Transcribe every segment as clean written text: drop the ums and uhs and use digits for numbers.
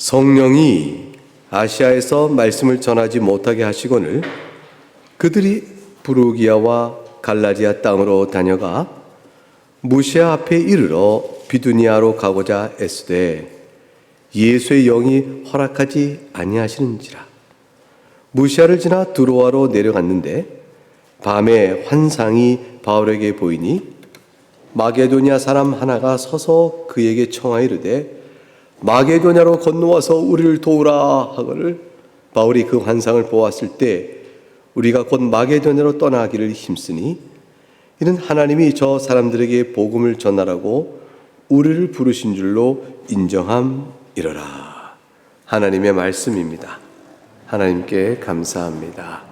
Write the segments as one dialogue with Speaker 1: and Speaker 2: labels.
Speaker 1: 성령이 아시아에서 말씀을 전하지 못하게 하시거늘 그들이 부르기아와 갈라디아 땅으로 다녀가 무시아 앞에 이르러 비두니아로 가고자 애쓰되 예수의 영이 허락하지 아니하시는지라. 무시아를 지나 두로아로 내려갔는데 밤에 환상이 바울에게 보이니 마게도냐 사람 하나가 서서 그에게 청하이르되 마게도냐로 건너와서 우리를 도우라 하거늘 바울이 그 환상을 보았을 때 우리가 곧 마게도냐로 떠나기를 힘쓰니 이는 하나님이 저 사람들에게 복음을 전하라고 우리를 부르신 줄로 인정함이러라. 하나님의 말씀입니다. 하나님께 감사합니다.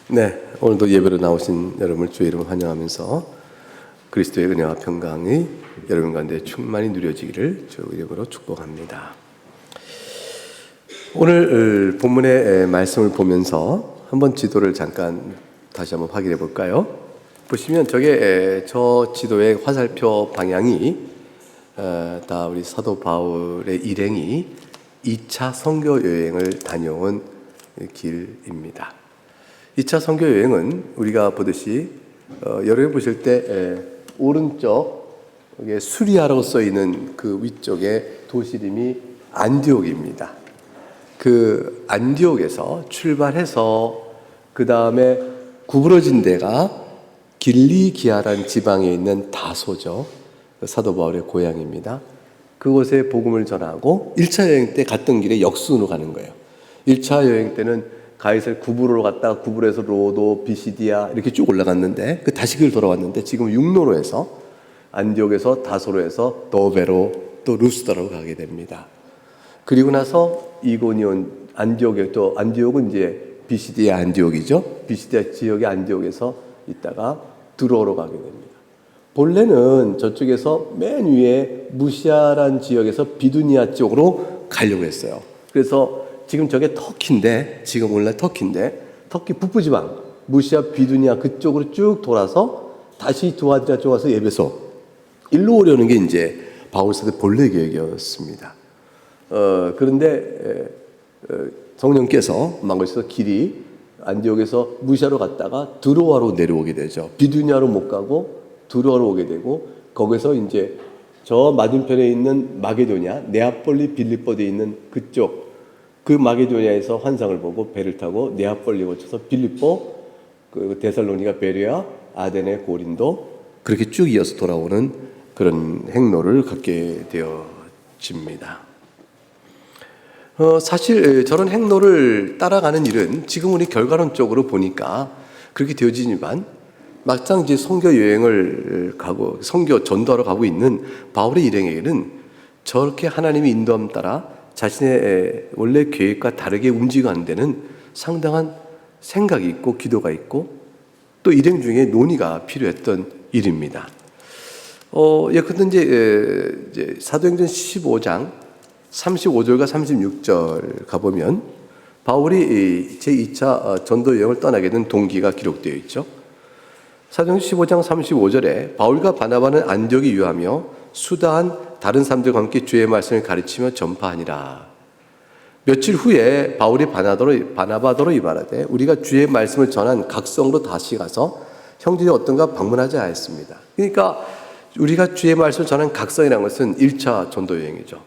Speaker 1: 네, 오늘도 예배로 나오신 여러분을 주의 이름으로 환영하면서 그리스도의 은혜와 평강이 여러분 가운데 충만히 누려지기를 주의 이름으로 축복합니다. 오늘 본문의 말씀을 보면서 한번 지도를 잠깐 다시 한번 확인해 볼까요? 보시면 저 지도의 화살표 방향이 다 우리 사도 바울의 일행이 2차 선교 여행을 다녀온 길입니다. 2차 선교 여행은 우리가 보듯이 여러분 보실 때 오른쪽에 수리아라고 써 있는 그 위쪽에 도시 이름이 안디옥입니다. 그 안디옥에서 출발해서 그 다음에 구부러진 데가 길리기아라는 지방에 있는 다소죠. 사도 바울의 고향입니다. 그곳에 복음을 전하고 1차 여행 때 갔던 길에 역순으로 가는 거예요. 1차 여행 때는 가이사르 구브로로 갔다가 구브로에서 로도, 비시디아 이렇게 쭉 올라갔는데 다시 길 돌아왔는데 지금 육로로 해서 안디옥에서 다소로 해서 더베로 또 루스더로 가게 됩니다. 그리고 나서 이고니온 안디옥에 또 안디옥은 이제 비시디아 안디옥이죠. 비시디아 지역의 안디옥에서 있다가 두로로 가게 됩니다. 본래는 저쪽에서 맨 위에 무시아란 지역에서 비두니아 쪽으로 가려고 했어요. 그래서 지금 저게 터키인데, 지금 오늘날 터키인데, 터키 북부지방, 무시아 비두니아 그쪽으로 쭉 돌아서 다시 두아디라 쪽 와서 예배소, 일로 오려는 게 이제 바울사도 본래 계획이었습니다. 그런데 성령께서 망고에서 길이 안디옥에서 무시아로 갔다가 두로아로 내려오게 되죠. 비두니아로 못 가고 두로아로 오게 되고 거기서 이제 저 맞은편에 있는 마게도냐, 네아폴리 빌립보에 있는 그쪽 그 마게도냐에서 환상을 보고 배를 타고 네아폴리 거쳐서 빌립보, 그 데살로니가, 베레아, 아데네, 고린도 그렇게 쭉 이어서 돌아오는 그런 행로를 갖게 되어집니다. 사실 저런 행로를 따라가는 일은 지금 우리 결과론적으로 보니까 그렇게 되어지지만 막상 이제 선교 여행을 가고 선교 전도하러 가고 있는 바울의 일행에게는 저렇게 하나님의 인도함 따라 자신의 원래 계획과 다르게 움직이는 데는 상당한 생각이 있고 기도가 있고 또 일행 중에 논의가 필요했던 일입니다. 근데 이제 사도행전 15장 35절과 36절 가보면 바울이 제2차 전도 여행을 떠나게 된 동기가 기록되어 있죠. 사도행전 15장 35절에 바울과 바나바는 안디옥에 유하며 수다한 다른 사람들과 함께 주의 말씀을 가르치며 전파하니라. 며칠 후에 바울이 바나바더로 이말하되 우리가 주의 말씀을 전한 각성으로 다시 가서 형제들이 어떤가 방문하자 하였습니다. 그러니까 우리가 주의 말씀을 전한 각성이라는 것은 1차 전도 여행이죠.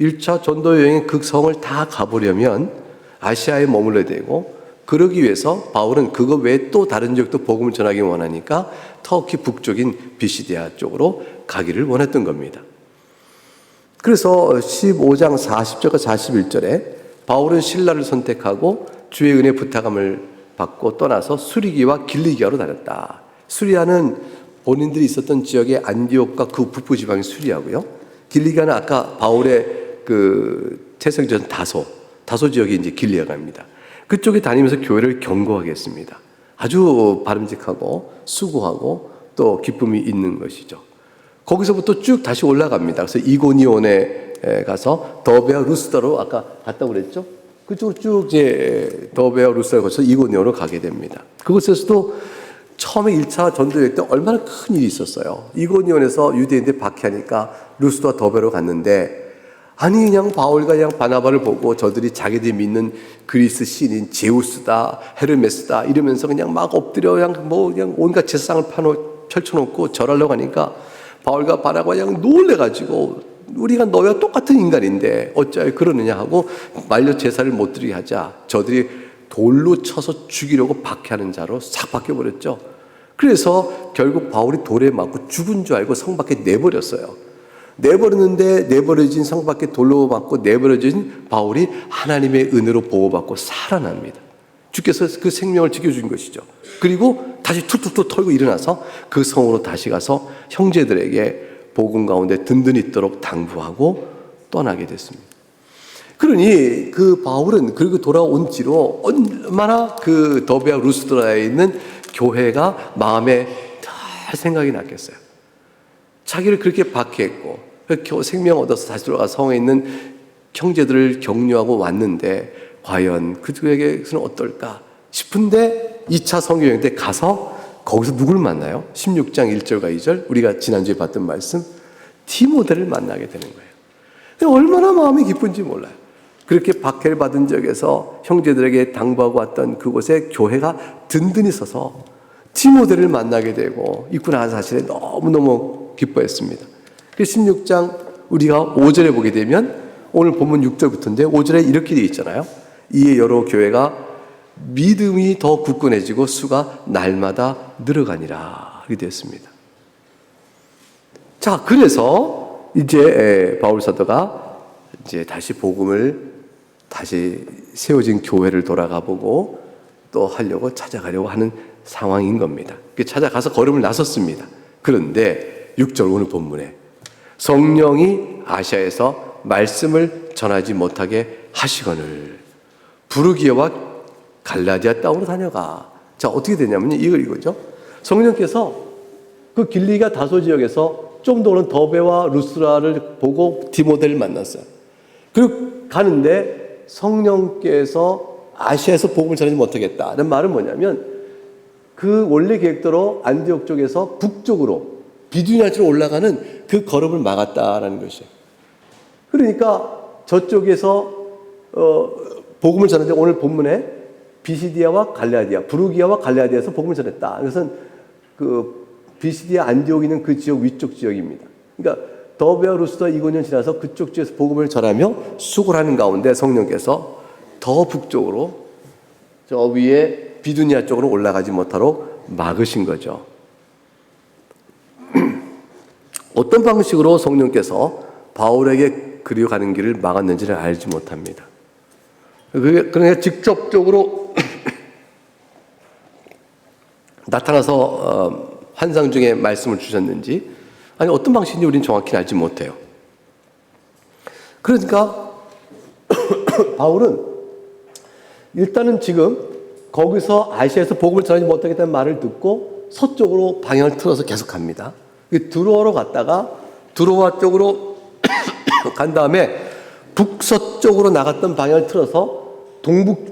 Speaker 1: 1차 전도 여행의 그 성을 다 가보려면 아시아에 머물러야 되고 그러기 위해서 바울은 그거 외에 또 다른 지역도 복음을 전하기 원하니까 터키 북쪽인 비시디아 쪽으로 가기를 원했던 겁니다. 그래서 15장 40절과 41절에 바울은 신라를 선택하고 주의 은혜 부탁함을 받고 떠나서 수리기와 길리기아로 다녔다. 수리아는 본인들이 있었던 지역의 안디옥과 그 북부 지방이 수리아고요. 길리기아는 아까 바울의 그 태생전 다소 지역이 이제 길리아가입니다. 그쪽에 다니면서 교회를 견고하게 했습니다. 아주 바람직하고 수고하고 또 기쁨이 있는 것이죠. 거기서부터 쭉 다시 올라갑니다. 그래서 이고니온에 가서 더베아 루스더로 아까 갔다고 그랬죠. 그쪽으로 쭉 이제 더베아 루스더를 거쳐서 이고니온으로 가게 됩니다. 그곳에서도 처음에 1차 전도여행 때 얼마나 큰 일이 있었어요. 이고니온에서 유대인들 박해하니까 루스더와 더베로 갔는데 아니 그냥 바울과 그냥 바나바를 보고 저들이 자기들이 믿는 그리스 신인 제우스다 헤르메스다 이러면서 그냥 막 엎드려 그냥 온갖 제사상을 펼쳐놓고 절하려고 하니까 바울과 바나바가 그냥 놀래가지고 우리가 너와 똑같은 인간인데 어찌하여 그러느냐 하고 말려 제사를 못 드리게 하자 저들이 돌로 쳐서 죽이려고 박해하는 자로 싹 바뀌어버렸죠. 그래서 결국 바울이 돌에 맞고 죽은 줄 알고 성 밖에 내버렸어요. 내버렸는데 내버려진 성 밖에 돌로 맞고 내버려진 바울이 하나님의 은혜로 보호받고 살아납니다. 주께서 그 생명을 지켜준 것이죠. 그리고 다시 툭툭툭 털고 일어나서 그 성으로 다시 가서 형제들에게 복음 가운데 든든히 있도록 당부하고 떠나게 됐습니다. 그러니 그 바울은 그리고 돌아온 지로 얼마나 그 더베와 루스드라에 있는 교회가 마음에 늘 생각이 났겠어요. 자기를 그렇게 박해했고 생명 얻어서 다시 돌아가 성에 있는 형제들을 격려하고 왔는데 과연 그들에게서는 어떨까 싶은데 2차 선교여행 때 가서 거기서 누굴 만나요? 16장 1절과 2절 우리가 지난주에 봤던 말씀 디모데를 만나게 되는 거예요. 얼마나 마음이 기쁜지 몰라요. 그렇게 박해를 받은 적에서 형제들에게 당부하고 왔던 그곳에 교회가 든든히 서서 디모데를 만나게 되고 있고 나서 사실에 너무너무 기뻐했습니다. 그래서 16장 우리가 5절에 보게 되면 오늘 본문 6절부터인데 5절에 이렇게 되어 있잖아요. 이에 여러 교회가 믿음이 더 굳건해지고 수가 날마다 늘어가니라 이렇게 되었습니다. 자, 그래서 이제 바울 사도가 이제 다시 복음을 다시 세워진 교회를 돌아가 보고 또 하려고 찾아가려고 하는 상황인 겁니다. 찾아가서 걸음을 나섰습니다. 그런데 6절 오늘 본문에 성령이 아시아에서 말씀을 전하지 못하게 하시거늘 부르기아와 갈라디아 땅으로 다녀가. 자, 어떻게 되냐면요. 이거죠. 성령께서 그 길리가 다소 지역에서 좀 더 오는 더베와 루스라를 보고 디모데를 만났어요. 그리고 가는데 성령께서 아시아에서 복음을 전하지 못하겠다는 말은 뭐냐면 그 원래 계획대로 안디옥 쪽에서 북쪽으로 비두니아 쪽으로 올라가는 그 걸음을 막았다라는 것이에요. 그러니까 저쪽에서 복음을 전하는데 오늘 본문에 비시디아와 갈라디아, 부르기아와 갈라디아에서 복음을 전했다. 이것은 그 비시디아 안디옥이 있는 그 지역 위쪽 지역입니다. 그러니까 더베와 루스다 2~5년 지나서 그쪽 지역에서 복음을 전하며 수고를 하는 가운데 성령께서 더 북쪽으로 저 위에 비두니아 쪽으로 올라가지 못하도록 막으신 거죠. 어떤 방식으로 성령께서 바울에게 그리로 가는 길을 막았는지를 알지 못합니다. 그러니까 직접적으로 나타나서 환상 중에 말씀을 주셨는지 아니 어떤 방식인지 우리는 정확히 알지 못해요. 그러니까 바울은 일단은 지금 거기서 아시아에서 복음을 전하지 못하겠다는 말을 듣고 서쪽으로 방향을 틀어서 계속 갑니다. 드로아로 갔다가 드로아 쪽으로 간 다음에 북서쪽으로 나갔던 방향을 틀어서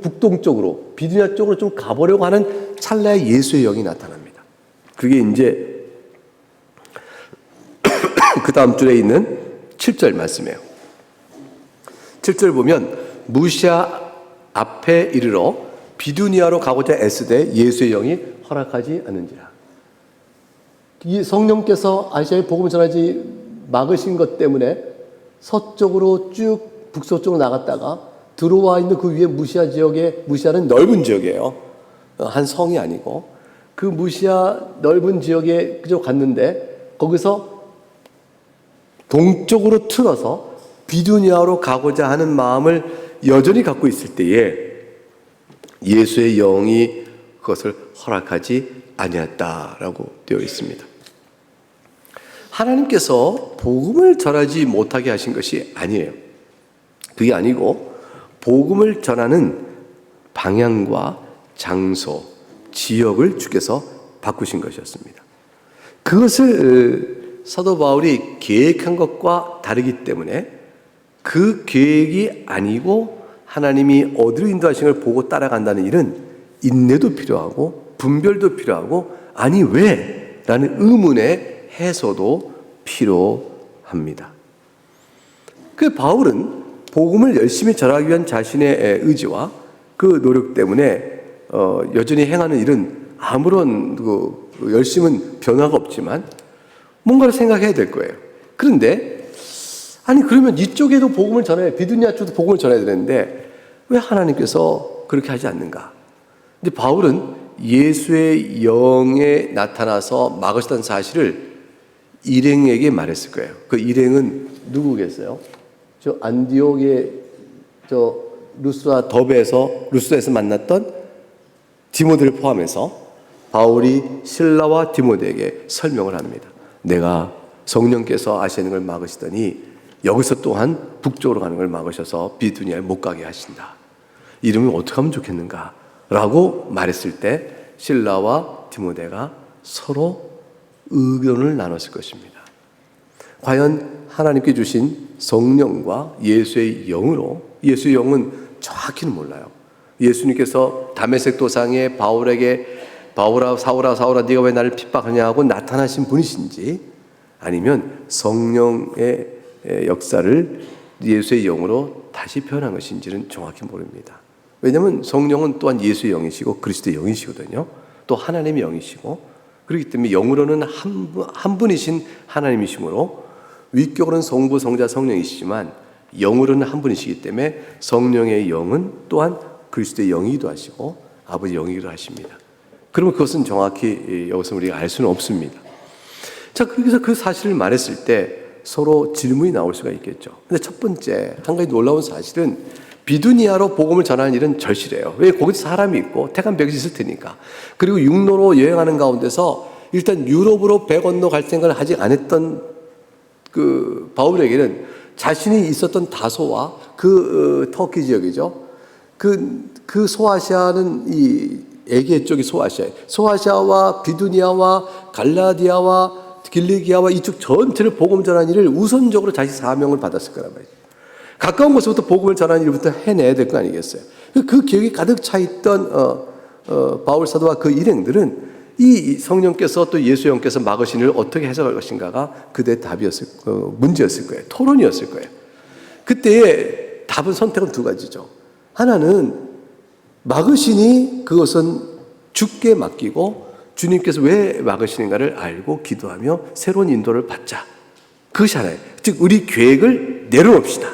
Speaker 1: 북동쪽으로 비두니아 쪽으로 좀 가보려고 하는 찰나에 예수의 영이 나타납니다. 그게 이제 그 다음 줄에 있는 7절 말씀이에요. 7절 보면 무시아 앞에 이르러 비두니아로 가고자 애쓰되 예수의 영이 허락하지 않은지라. 이 성령께서 아시아에 복음을 전하지 막으신 것 때문에 서쪽으로 쭉 북서쪽으로 나갔다가 들어와 있는 그 위에 무시아 지역에, 무시아는 넓은 지역이에요. 한 성이 아니고 그 무시아 넓은 지역에 그저 갔는데 거기서 동쪽으로 틀어서 비두니아로 가고자 하는 마음을 여전히 갖고 있을 때에 예수의 영이 그것을 허락하지 아니었다라고 되어 있습니다. 하나님께서 복음을 전하지 못하게 하신 것이 아니에요. 그게 아니고 복음을 전하는 방향과 장소, 지역을 주께서 바꾸신 것이었습니다. 그것을 사도 바울이 계획한 것과 다르기 때문에 그 계획이 아니고 하나님이 어디로 인도하신 걸 보고 따라간다는 일은 인내도 필요하고 분별도 필요하고 아니 왜? 라는 의문의 해소도 필요합니다. 그 바울은 복음을 열심히 전하기 위한 자신의 의지와 그 노력 때문에 여전히 행하는 일은 아무런 열심은 변화가 없지만 뭔가를 생각해야 될 거예요. 그런데 아니 그러면 이쪽에도 복음을 전해야, 비두니아 쪽도 복음을 전해야 되는데 왜 하나님께서 그렇게 하지 않는가? 근데 바울은 예수의 영에 나타나서 막으셨다는 사실을 일행에게 말했을 거예요. 그 일행은 누구겠어요? 저 안디옥의 저 루스라에서 만났던 디모데를 포함해서 바울이 실라와 디모데에게 설명을 합니다. 내가 성령께서 아시는 걸 막으시더니 여기서 또한 북쪽으로 가는 걸 막으셔서 비두니아에 못 가게 하신다. 이러면 어떻게 하면 좋겠는가? 라고 말했을 때 실라와 디모데가 서로 의견을 나눴을 것입니다. 과연 하나님께 주신 성령과 예수의 영으로, 예수의 영은 정확히는 몰라요. 예수님께서 다메섹 도상에 바울에게 바울아 사울아 네가 왜 나를 핍박하냐 하고 나타나신 분이신지 아니면 성령의 역사를 예수의 영으로 다시 표현한 것인지는 정확히 모릅니다. 왜냐하면 성령은 또한 예수의 영이시고 그리스도의 영이시거든요. 또 하나님의 영이시고 그렇기 때문에 영으로는 한 분이신 하나님이시므로 위격으로는 성부, 성자, 성령이시지만 영으로는 한 분이시기 때문에 성령의 영은 또한 그리스도의 영이기도 하시고 아버지의 영이기도 하십니다. 그러면 그것은 정확히 여기서 우리가 알 수는 없습니다. 자, 그래서 그 사실을 말했을 때 서로 질문이 나올 수가 있겠죠. 근데 첫 번째, 한 가지 놀라운 사실은 비두니아로 복음을 전하는 일은 절실해요. 왜? 거기서 사람이 있고 택한 백이 있을 테니까. 그리고 육로로 여행하는 가운데서 일단 유럽으로 배 건너 갈 생각을 하지 않았던 그 바울에게는 자신이 있었던 다소와 그 터키 지역이죠. 그 소아시아는 이 에게 쪽이 소아시아예요. 소아시아와 비두니아와 갈라디아와 길리기아와 이쪽 전체를 복음 전하는 일을 우선적으로 자기 사명을 받았을 거란 말이죠. 가까운 곳부터 복음을 전하는 일부터 해내야 될 거 아니겠어요. 그 기억이 가득 차 있던 바울 사도와 그 일행들은 이 성령께서 또 예수 영께서 막으신 일을 어떻게 해석할 것인가가 그들의 문제였을 거예요. 토론이었을 거예요. 그때의 선택은 두 가지죠. 하나는 막으시니 그것은 주께 맡기고 주님께서 왜 막으시는가를 알고 기도하며 새로운 인도를 받자. 그것이 하나예요. 즉 우리 계획을 내려놓읍시다.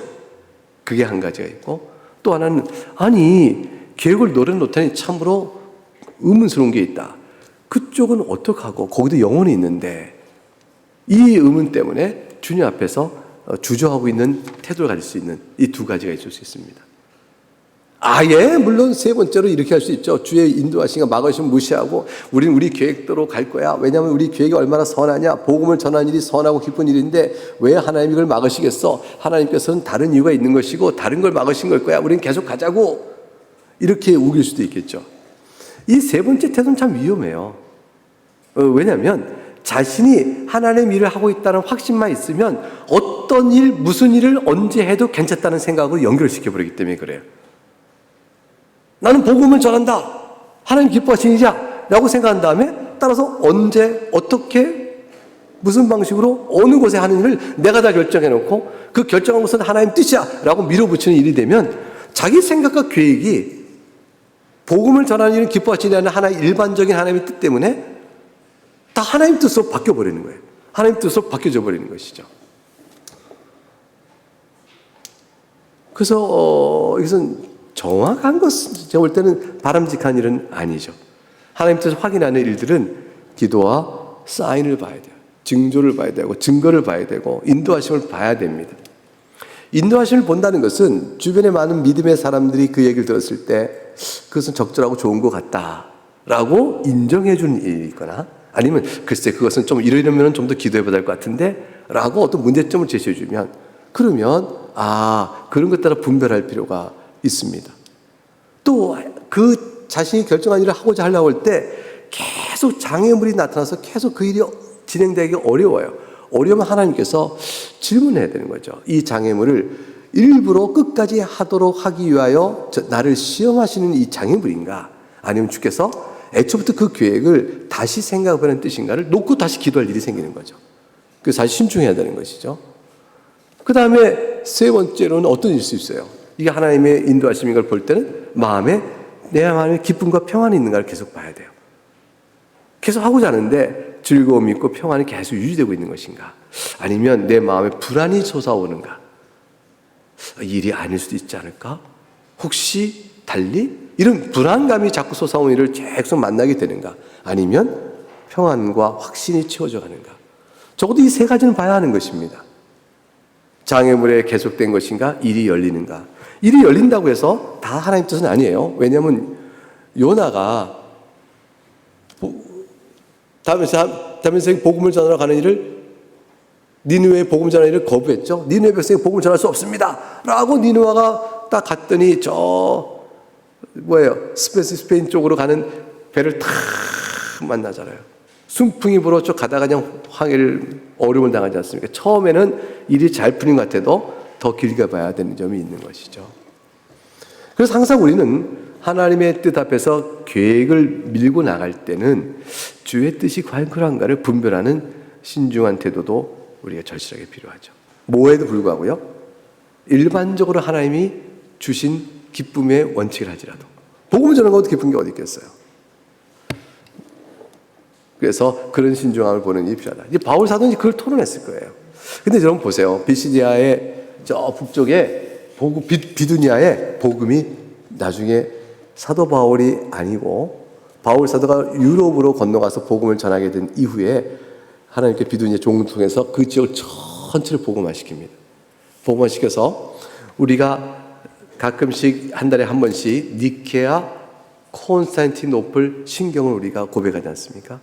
Speaker 1: 그게 한 가지가 있고 또 하나는 아니 계획을 내려놓다니 참으로 의문스러운 게 있다. 그쪽은 어떡하고 거기도 영혼이 있는데 이 의문 때문에 주님 앞에서 주저하고 있는 태도를 가질 수 있는 이 두 가지가 있을 수 있습니다. 물론 세 번째로 이렇게 할 수 있죠. 주의 인도하시니까 막으시면 무시하고 우리는 우리 계획대로 갈 거야. 왜냐하면 우리 계획이 얼마나 선하냐. 복음을 전하는 일이 선하고 기쁜 일인데 왜 하나님이 이걸 막으시겠어? 하나님께서는 다른 이유가 있는 것이고 다른 걸 막으신 걸 거야. 우리는 계속 가자고. 이렇게 우길 수도 있겠죠. 이 세 번째 태도는 참 위험해요. 왜냐하면 자신이 하나님의 일을 하고 있다는 확신만 있으면 어떤 일, 무슨 일을 언제 해도 괜찮다는 생각으로 연결시켜버리기 때문에 그래요. 나는 복음을 전한다. 하나님 기뻐하시는 일이야. 라고 생각한 다음에 따라서 언제, 어떻게, 무슨 방식으로, 어느 곳에 하는 일을 내가 다 결정해놓고 그 결정한 것은 하나님 뜻이야. 라고 밀어붙이는 일이 되면 자기 생각과 계획이 복음을 전하는 일은 기뻐하시지 않는 하나의 일반적인 하나님의 뜻 때문에 다 하나님 뜻으로 바뀌어버리는 거예요. 하나님 뜻으로 바뀌어져 버리는 것이죠. 그래서 이것은 정확한 것은 제가 볼 때는 바람직한 일은 아니죠. 하나님 뜻을 확인하는 일들은 기도와 사인을 봐야 돼요. 징조를 봐야 되고 증거를 봐야 되고 인도하심을 봐야 됩니다. 인도하심을 본다는 것은 주변에 많은 믿음의 사람들이 그 얘기를 들었을 때 그것은 적절하고 좋은 것 같다라고 인정해 주는 일이 있거나 아니면 글쎄 그것은 좀 이러면 좀 더 기도해 봐야 될 것 같은데 라고 어떤 문제점을 제시해 주면 그러면 그런 것 따라 분별할 필요가 있습니다. 또 그 자신이 결정한 일을 하고자 하려고 할 때 계속 장애물이 나타나서 계속 그 일이 진행되기 어려워요. 어려우면 하나님께서 질문해야 되는 거죠. 이 장애물을 일부러 끝까지 하도록 하기 위하여 나를 시험하시는 이 장애물인가? 아니면 주께서 애초부터 그 계획을 다시 생각해보는 뜻인가를 놓고 다시 기도할 일이 생기는 거죠. 그래서 다시 신중해야 되는 것이죠. 그 다음에 세 번째로는 어떤 일일 수 있어요? 이게 하나님의 인도하심인 걸 볼 때는 내 마음에 기쁨과 평안이 있는가를 계속 봐야 돼요. 계속 하고자 하는데 즐거움이 있고 평안이 계속 유지되고 있는 것인가? 아니면 내 마음에 불안이 솟아오는가? 일이 아닐 수도 있지 않을까? 혹시 달리? 이런 불안감이 자꾸 솟아오는 일을 계속 만나게 되는가? 아니면 평안과 확신이 채워져 가는가? 적어도 이 세 가지는 봐야 하는 것입니다. 장애물에 계속된 것인가? 일이 열리는가? 일이 열린다고 해서 다 하나님 뜻은 아니에요. 왜냐하면 요나가 다메섹에 복음을 전하러 가는 일을 니느웨에 복음 전하는 일을 거부했죠. 니느웨 백성이 복음을 전할 수 없습니다 라고 니느웨가 딱 갔더니 스페인 쪽으로 가는 배를 탁 만나잖아요. 순풍이 불어 쭉 가다가 그냥 항해를 어려움을 당하지 않습니까? 처음에는 일이 잘 풀린 것 같아도 더 길게 봐야 되는 점이 있는 것이죠. 그래서 항상 우리는 하나님의 뜻 앞에서 계획을 밀고 나갈 때는 주의 뜻이 과연 그러한가를 분별하는 신중한 태도도 우리가 절실하게 필요하죠. 뭐에도 불구하고요, 일반적으로 하나님이 주신 기쁨의 원칙을 하지라도 복음을 전하는 것도 기쁜 게 어디 있겠어요. 그래서 그런 신중함을 보는 일이 필요하다. 이제 바울 사도는 그걸 토론했을 거예요. 근데 여러분 보세요. 비시디아의 저 북쪽에 비두니아의 복음이 나중에 사도 바울이 아니고 바울 사도가 유럽으로 건너가서 복음을 전하게 된 이후에 하나님께 비두니아 종을 통해서 그 지역을 전체를 복음화시킵니다. 복음화시켜서 우리가 가끔씩 한 달에 한 번씩 니케아, 콘스탄티노플 신경을 우리가 고백하지 않습니까?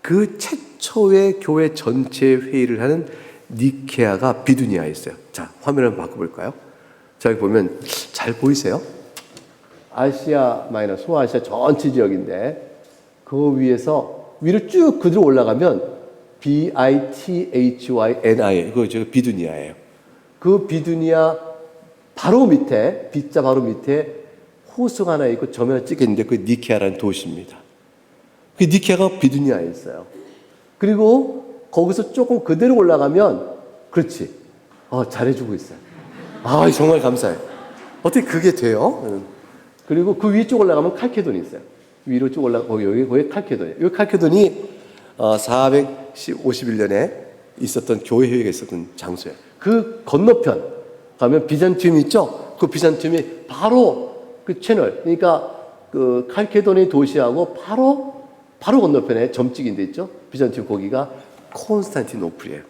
Speaker 1: 그 최초의 교회 전체 회의를 하는 니케아가 비두니아에 있어요. 자, 화면을 한번 바꿔볼까요? 저기 보면 잘 보이세요? 아시아 마이너, 소아시아 전체 지역인데 그 위로 쭉 그대로 올라가면 BITHYNI, 그거 비두니아예요. 그 비두니아 바로 밑에, B자 바로 밑에 호수가 하나 있고 점 하나 찍혀 있는데 그 니케아라는 도시입니다. 그 니케아가 비두니아에 있어요. 그리고 거기서 조금 그대로 올라가면, 그렇지. 잘해주고 있어요. 정말 감사해요. 어떻게 그게 돼요? 그리고 그 위쪽 올라가면 칼케돈이 있어요. 위로 쭉 거기 칼케돈이에요. 여기 칼케돈이 451년에 있었던 교회 회의가 있었던 장소예요. 그 건너편 가면 비잔티움이 있죠? 그 비잔티움이 바로 그 채널, 그러니까 그 칼케돈의 도시하고 바로 건너편에 점찍인 데 있죠? 비잔티움, 거기가 콘스탄티노플이에요.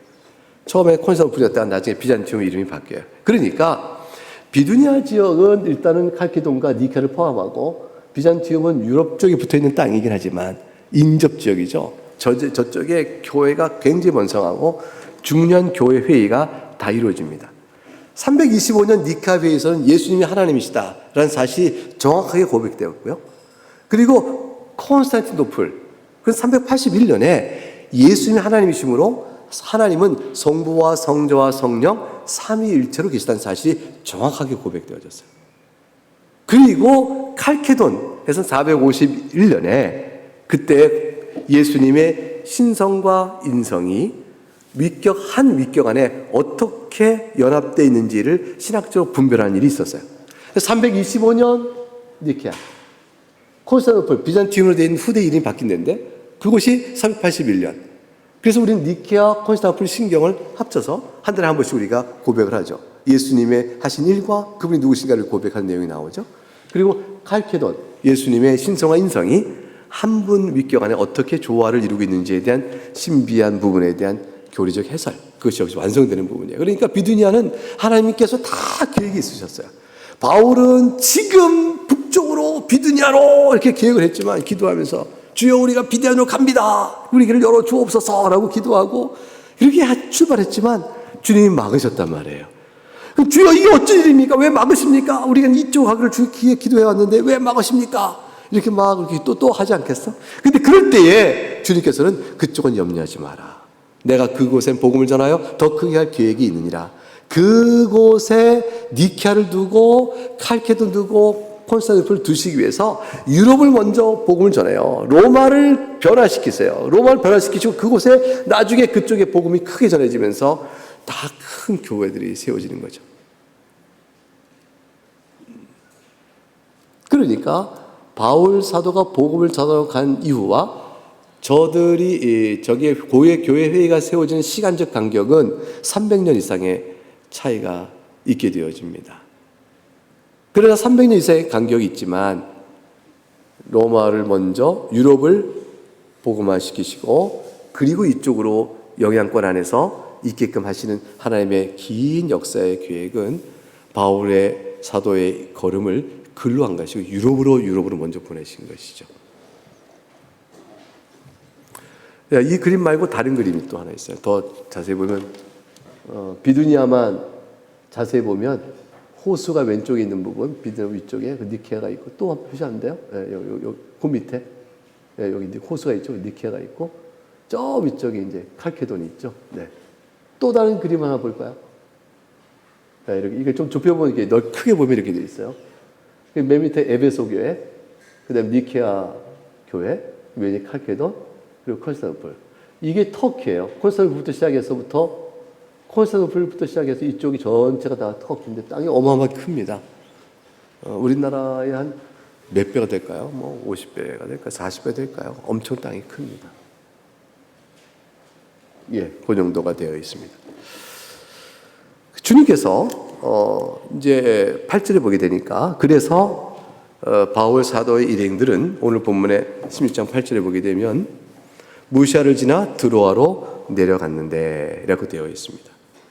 Speaker 1: 처음에 콘스탄티노플이었다가 나중에 비잔티움 이름이 바뀌어요. 그러니까 비두니아 지역은 일단은 칼케돈과 니케아를 포함하고 비잔티움은 유럽 쪽에 붙어있는 땅이긴 하지만 인접 지역이죠. 저쪽에 교회가 굉장히 번성하고 중요한 교회 회의가 다 이루어집니다. 325년 니케아 회의에서는 예수님이 하나님이시다라는 사실이 정확하게 고백되었고요. 그리고 콘스탄티노플, 그건 381년에 예수님이 하나님이시므로 하나님은 성부와 성자와 성령 삼위일체로 계시다는 사실이 정확하게 고백되어졌어요. 그리고 칼케돈에서 451년에 그때 예수님의 신성과 인성이 한 위격 안에 어떻게 연합되어 있는지를 신학적으로 분별하는 일이 있었어요. 325년 니케아, 콘스탄티노플, 비잔티움으로 되어 있는 후대 이름이 바뀐 데인데 그것이 381년. 그래서 우리는 니케아, 콘스탄티노플 신경을 합쳐서 한 달에 한 번씩 우리가 고백을 하죠. 예수님의 하신 일과 그분이 누구신가를 고백하는 내용이 나오죠. 그리고 칼케돈, 예수님의 신성과 인성이 한 분 위격 안에 어떻게 조화를 이루고 있는지에 대한 신비한 부분에 대한 교리적 해설, 그것이 여기서 완성되는 부분이에요. 그러니까 비두니아는 하나님께서 다 계획이 있으셨어요. 바울은 지금 북쪽으로 비두니아로 이렇게 계획을 했지만 기도하면서 주여 우리가 비두니아로 갑니다. 우리 길을 열어 주옵소서라고 기도하고 이렇게 출발했지만 주님이 막으셨단 말이에요. 그럼 주여 이게 어쩐 일입니까? 왜 막으십니까? 우리가 이쪽 가기를 주기에 기도해 왔는데 왜 막으십니까? 이렇게 막 이렇게 또 하지 않겠어? 근데 그럴 때에 주님께서는 그쪽은 염려하지 마라. 내가 그곳에 복음을 전하여 더 크게 할 계획이 있느니라. 그곳에 니케아를 두고 칼케돈 두고 콘스탄티노플을 두시기 위해서 유럽을 먼저 복음을 전해요. 로마를 변화시키세요. 로마를 변화시키시고 그곳에 나중에 그쪽에 복음이 크게 전해지면서 다 큰 교회들이 세워지는 거죠. 그러니까 바울 사도가 복음을 전하러 간 이후와 저들이 저기에 교회 회의가 세워지는 시간적 간격은 300년 이상의 차이가 있게 되어집니다. 그러나 300년 이상의 간격이 있지만 로마를 먼저 유럽을 복음화시키시고 그리고 이쪽으로 영향권 안에서 있게끔 하시는 하나님의 긴 역사의 계획은 바울의 사도의 걸음을 글로 안 가시고 유럽으로 먼저 보내신 것이죠. 이 그림 말고 다른 그림이 또 하나 있어요. 더 자세히 보면 비두니아만 자세히 보면 호수가 왼쪽에 있는 부분, 비두니아 위쪽에 그 니케아가 있고 또 한 번 표시하는데요. 그 밑에 여기 호수가 있죠. 니케아가 있고 저 위쪽에 이제 칼케돈이 있죠. 네. 또 다른 그림 하나 볼까요? 네, 이렇게 이게 좀 좁혀보면 이렇게 크게 보면 이렇게 돼 있어요. 맨 밑에 에베소 교회, 그다음 니케아 교회, 위에 칼케돈, 그리고 콘스탄티노플. 이게 터키예요. 콘스탄티노플부터 시작해서 이쪽이 전체가 다 터키인데 땅이 어마어마하게 큽니다. 우리나라의 한 몇 배가 될까요? 뭐 50배가 될까요? 40배 될까요? 엄청 땅이 큽니다. 예, 그 정도가 되어 있습니다. 주님께서 이제 8절에 보게 되니까 그래서 바울 사도의 일행들은 오늘 본문의 16장 8절에 보게 되면 무시아를 지나 드로아로 내려갔는데 라고 되어 있습니다.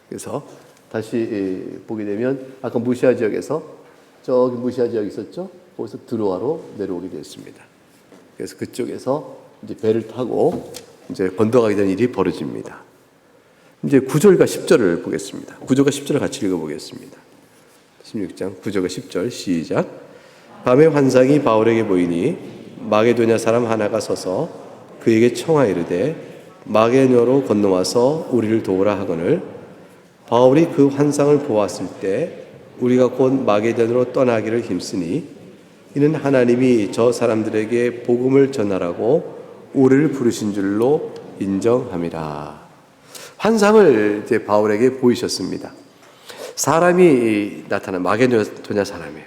Speaker 1: 그래서 다시 보게 되면 아까 무시아 지역에서 저기 무시아 지역 있었죠? 거기서 드로아로 내려오게 되었습니다. 그래서 그쪽에서 이제 배를 타고 이제 건너가게 된 일이 벌어집니다. 이제 9절과 10절을 보겠습니다. 9절과 10절을 같이 읽어보겠습니다. 16장 9절과 10절 시작. 밤에 환상이 바울에게 보이니 마게도냐 사람 하나가 서서 그에게 청하이르되 마게도냐로 건너와서 우리를 도우라 하거늘 바울이 그 환상을 보았을 때 우리가 곧 마게도냐로 떠나기를 힘쓰니 이는 하나님이 저 사람들에게 복음을 전하라고 우리를 부르신 줄로 인정함이라. 환상을 이제 바울에게 보이셨습니다. 사람이 나타난 마게도냐 사람이에요.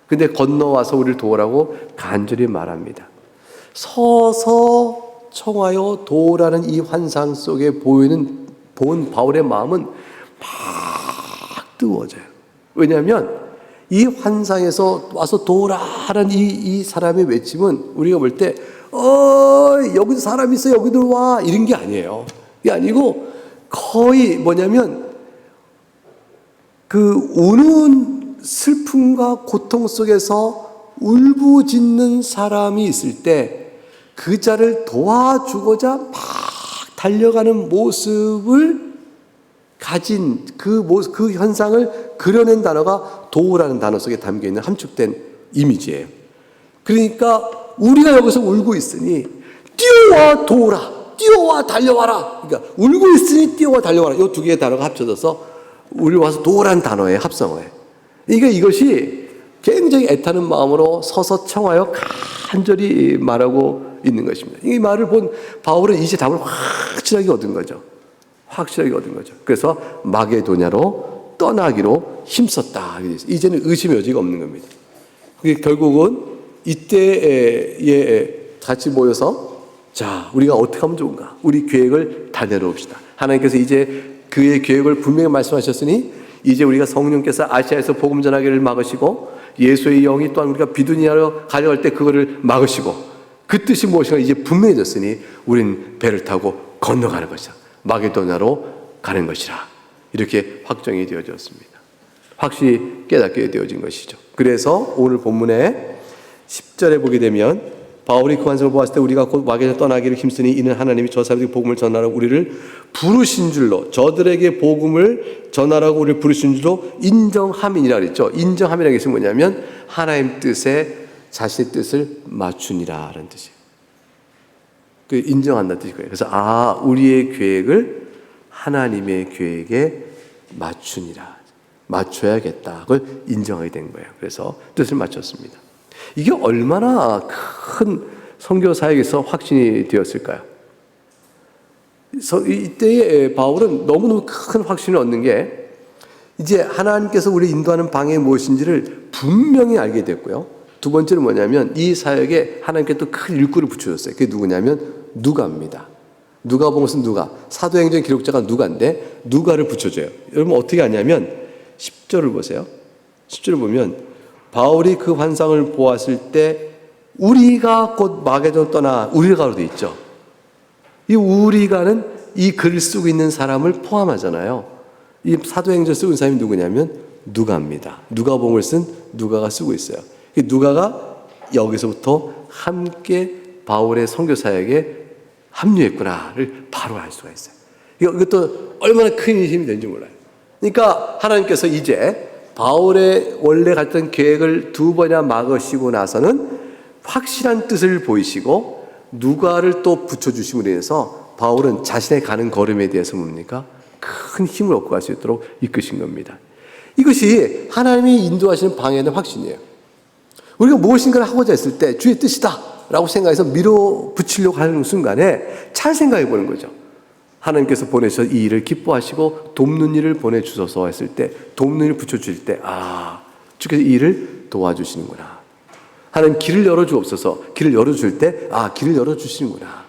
Speaker 1: 근데 건너와서 우리를 도우라고 간절히 말합니다. 서서 청하여 도우라는 이 환상 속에 본 바울의 마음은 막 뜨거워져요. 왜냐하면 이 환상에서 와서 도우라는 이 사람의 외침은 우리가 볼 때 여기도 사람 있어 여기도 와 이런 게 아니에요. 이게 아니고 거의 뭐냐면 그 우는 슬픔과 고통 속에서 울부짖는 사람이 있을 때 그 자를 도와주고자 막 달려가는 모습을 가진 그 현상을 그려낸 단어가 도우라는 단어 속에 담겨 있는 함축된 이미지예요. 그러니까 우리가 여기서 울고 있으니 뛰어와 도우라, 뛰어와 달려와라. 그러니까 울고 있으니 뛰어와 달려와라. 이 두 개의 단어가 합쳐져서 우리 와서 도우라는 단어의 합성어예요. 그러니까 이것이 굉장히 애타는 마음으로 서서 청하여 간절히 말하고 있는 것입니다. 이 말을 본 바울은 이제 답을 확실하게 얻은 거죠. 그래서 마게도냐로 떠나기로 힘썼다. 이제는 의심의 여지가 없는 겁니다. 그게 결국은 이때에 같이 모여서 자, 우리가 어떻게 하면 좋은가? 우리 계획을 다 내려옵시다. 하나님께서 이제 그의 계획을 분명히 말씀하셨으니 이제 우리가 성령께서 아시아에서 복음 전하기를 막으시고 예수의 영이 또한 우리가 비두니아로 가려갈 때 그거를 막으시고 그 뜻이 무엇인가 이제 분명해졌으니 우린 배를 타고 건너가는 것이다. 마게도냐로 가는 것이라. 이렇게 확정이 되어졌습니다. 확실히 깨닫게 되어진 것이죠. 그래서 오늘 본문에 10절에 보게 되면 바울이 그 환상을 보았을 때 우리가 곧 마게도냐 떠나기를 힘쓰니 이는 하나님이 저 사람들에게 복음을 전하라고 우리를 부르신 줄로 저들에게 복음을 전하라고 우리를 부르신 줄로 인정함이니라 그랬죠. 인정함이라는 것이 뭐냐면 하나님 뜻에 자신의 뜻을 맞추니라라는 뜻이에요. 그 인정한다는 뜻이고요. 그래서 우리의 계획을 하나님의 계획에 맞추니라. 맞춰야겠다. 그걸 인정하게 된 거예요. 그래서 뜻을 맞췄습니다. 이게 얼마나 큰 선교 사역에서 확신이 되었을까요? 이때의 바울은 너무너무 큰 확신을 얻는 게 이제 하나님께서 우리를 인도하는 방향이 무엇인지를 분명히 알게 됐고요. 두 번째는 뭐냐면 이 사역에 하나님께 또 큰 일꾼을 붙여줬어요. 그게 누구냐면 누가입니다. 누가복음 쓴 누가. 사도행전 기록자가 누가인데 누가를 붙여줘요. 여러분 어떻게 하냐면 10절을 보세요. 10절을 보면 바울이 그 환상을 보았을 때 우리가 곧 마게도를 떠나 우리가로 돼 있죠. 이 우리가는 이 글을 쓰고 있는 사람을 포함하잖아요. 이 사도행전 쓰고 있는 사람이 누구냐면 누가입니다. 누가복음을 쓴 누가가 쓰고 있어요. 누가가 여기서부터 함께 바울의 선교 사역에 합류했구나를 바로 알 수가 있어요. 이것도 얼마나 큰 힘이 되는지 몰라요. 그러니까 하나님께서 이제 바울의 원래 갔던 계획을 두 번이나 막으시고 나서는 확실한 뜻을 보이시고 누가를 또 붙여주심으로 인해서 바울은 자신의 가는 걸음에 대해서 뭡니까? 큰 힘을 얻고 갈 수 있도록 이끄신 겁니다. 이것이 하나님이 인도하시는 방향의 확신이에요. 우리가 무엇인가를 하고자 했을 때 주의 뜻이다 라고 생각해서 밀어붙이려고 하는 순간에 잘 생각해 보는 거죠. 하나님께서 보내셔서 이 일을 기뻐하시고 돕는 일을 보내주셔서 했을 때 돕는 일을 붙여주실 때 주께서 이 일을 도와주시는구나. 하나님 길을 열어주옵소서. 길을 열어줄 때 길을 열어주시는구나.